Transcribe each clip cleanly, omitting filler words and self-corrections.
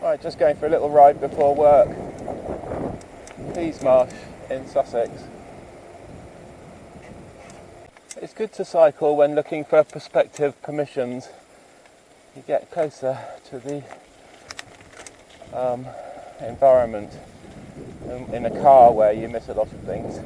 Right, just going for a little ride before work. Peasmarsh in Sussex. It's good to cycle when looking for prospective permissions. You get closer to the environment in a car where you miss a lot of things.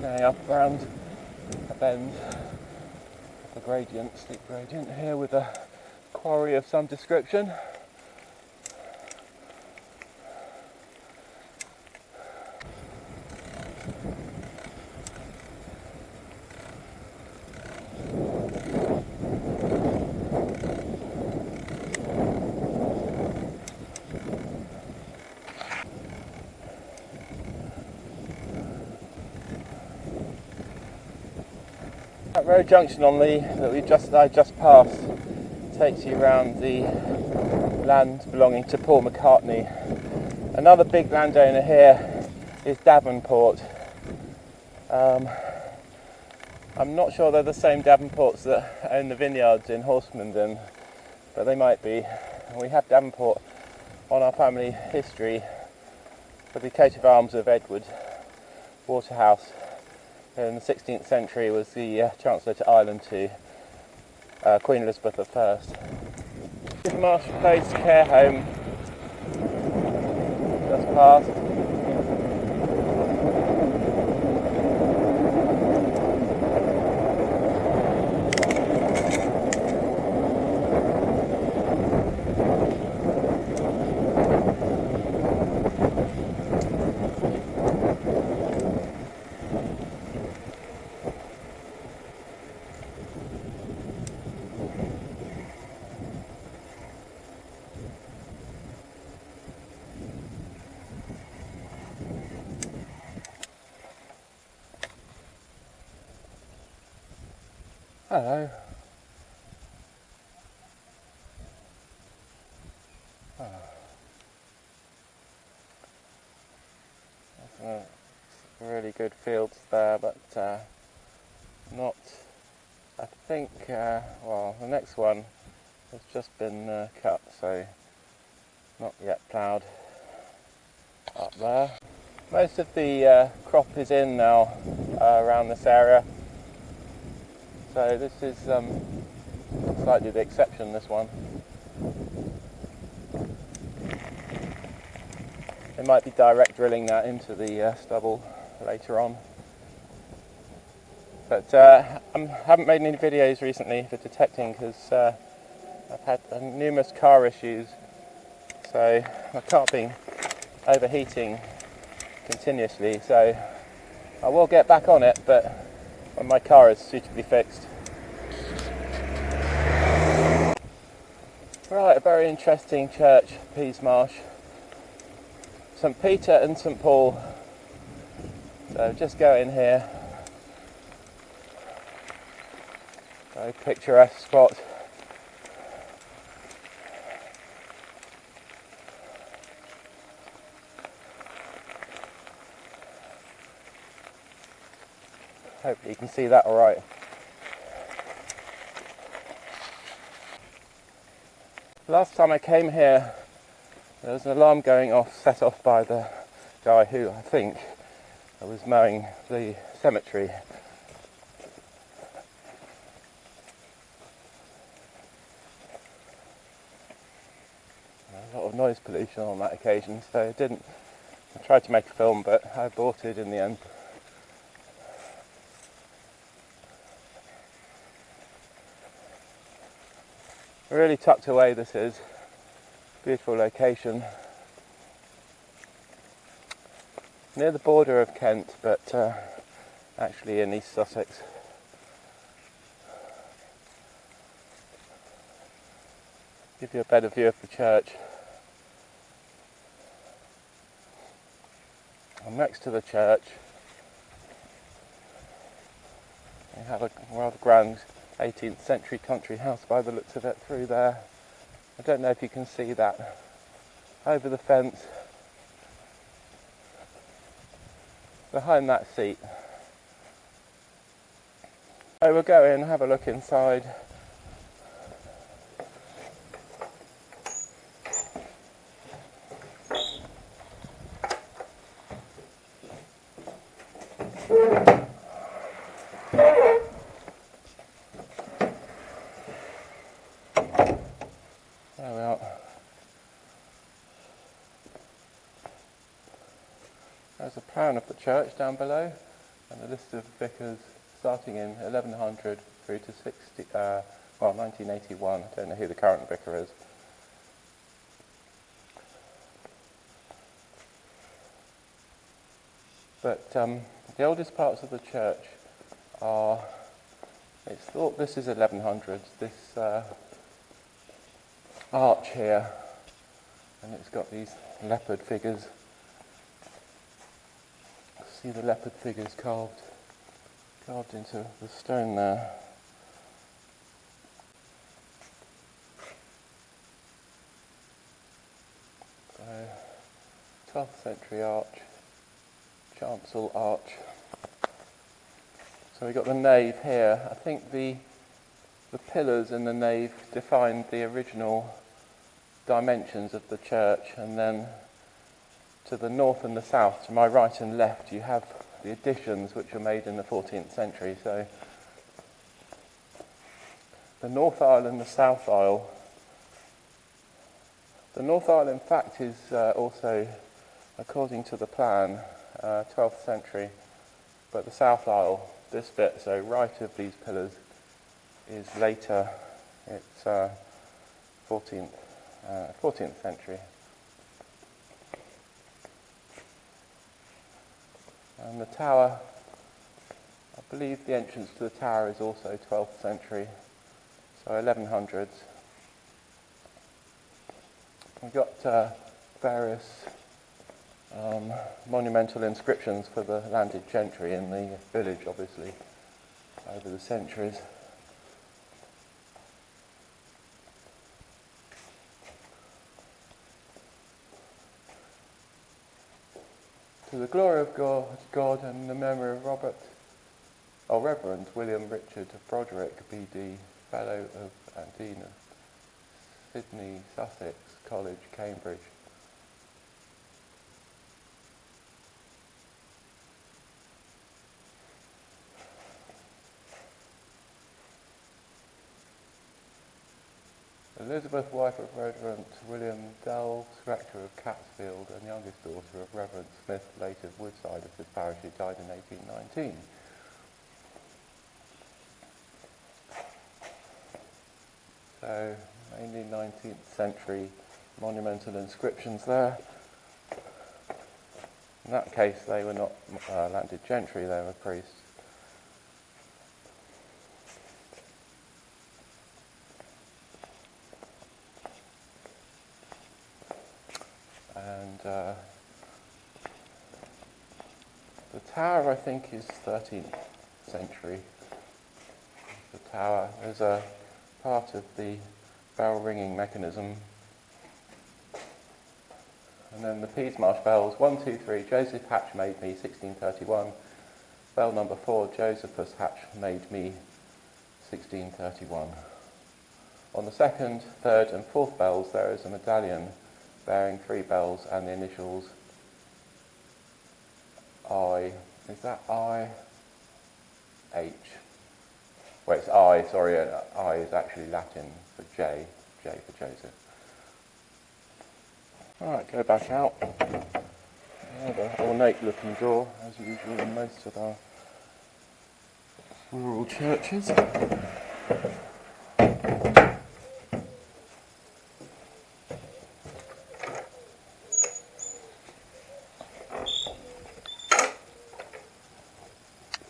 Going up around a bend, a gradient, steep gradient here with a quarry of some description. That road junction that I just passed takes you around the land belonging to Paul McCartney. Another big landowner here is Davenport. I'm not sure they're the same Davenports that own the vineyards in Horsemondon, but they might be. We have Davenport on our family history for the coat of arms of Edward Waterhouse. In the 16th century was the Chancellor to Ireland to Queen Elizabeth I. Marshall Place Care Home just passed. Hello. Really good fields there, but not, I think, well, the next one has just been cut, so not yet ploughed up there. Most of the crop is in now around this area, so this is slightly the exception, this one. They might be direct drilling that into the stubble later on. But I haven't made any videos recently for detecting because I've had numerous car issues, so my car being overheating continuously, so I will get back on it, but when my car is suitably fixed. Right, a very interesting church, Peasmarsh. St Peter and St Paul. So just go in here. Very picturesque spot. Hopefully you can see that alright. Last time I came here, there was an alarm going off, set off by the guy who I think was mowing the cemetery. A lot of noise pollution on that occasion, so it didn't I tried to make a film, but I aborted in the end. Really tucked away this is. Beautiful location. Near the border of Kent, but actually in East Sussex. Give you a better view of the church. And next to the church, we have a rather grand 18th century country house by the looks of it through there. I don't know if you can see that over the fence behind that seat. So we'll go in, have a look inside. There we are. There's a plan of the church down below and a list of vicars starting in 1100 through to 1981. I don't know who the current vicar is. But the oldest parts of the church are, it's thought this is 1100s, this arch here, and it's got these leopard figures. See the leopard figures carved into the stone there. So, 12th century arch, chancel arch. So we've got the nave here. I think the pillars in the nave defined the original dimensions of the church, and then to the north and the south, to my right and left, you have the additions which were made in the 14th century. So the north aisle and the south aisle. The north aisle, in fact, is also, according to the plan, 12th century, but the south aisle, this bit, so right of these pillars, is later. It's 14th century. And the tower, I believe the entrance to the tower is also 12th century, so 1100s. We've got various monumental inscriptions for the landed gentry in the village, obviously, over the centuries. To the glory of God and the memory of Reverend William Richard Broderick, B.D., Fellow of and Dean of Sidney Sussex College, Cambridge. Elizabeth, wife of Reverend William Delves, rector of Catsfield, and youngest daughter of Reverend Smith, late of Woodside of this parish, who died in 1819. So, mainly 19th century monumental inscriptions there. In that case, they were not landed gentry, they were priests. And the tower, I think, is 13th century. The tower, there's a part of the bell ringing mechanism. And then the Peasmarsh bells, 1, 2, 3, Joseph Hatch made me, 1631. Bell number 4, Josephus Hatch made me, 1631. On the second, third and fourth bells there is a medallion bearing 3 bells and the initials I. Is that I? H. Well, it's I, sorry, I is actually Latin for J for Joseph. Alright, go back out. Another ornate looking door, as usual in most of our rural churches.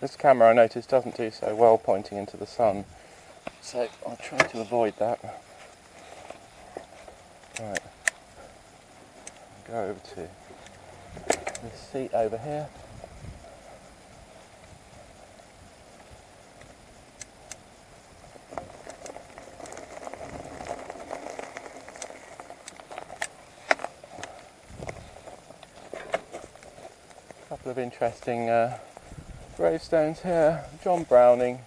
This camera, I noticed, doesn't do so well pointing into the sun, so I'll try to avoid that. Right, go over to this seat over here. A couple of interesting gravestones here. John Browning,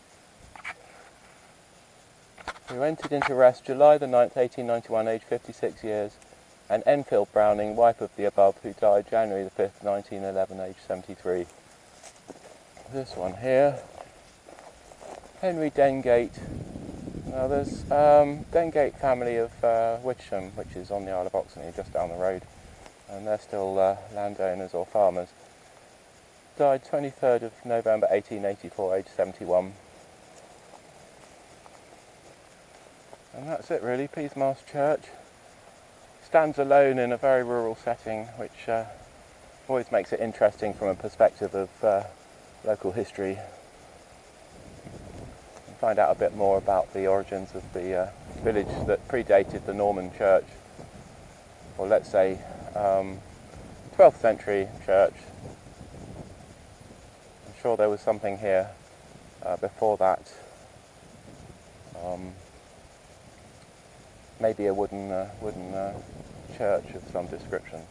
who entered into rest July the 9th, 1891, aged 56 years, and Enfield Browning, wife of the above, who died January the 5th, 1911, aged 73. This one here, Henry Dengate. Now there's Dengate family of Witcham, which is on the Isle of Oxeney, just down the road, and they're still landowners or farmers. Died 23rd of November 1884, aged 71. And that's it really. Peasmarsh Church stands alone in a very rural setting, which always makes it interesting from a perspective of local history. You can find out a bit more about the origins of the village that predated the Norman church, or let's say 12th century church. I'm sure there was something here before that. Maybe a wooden church of some description.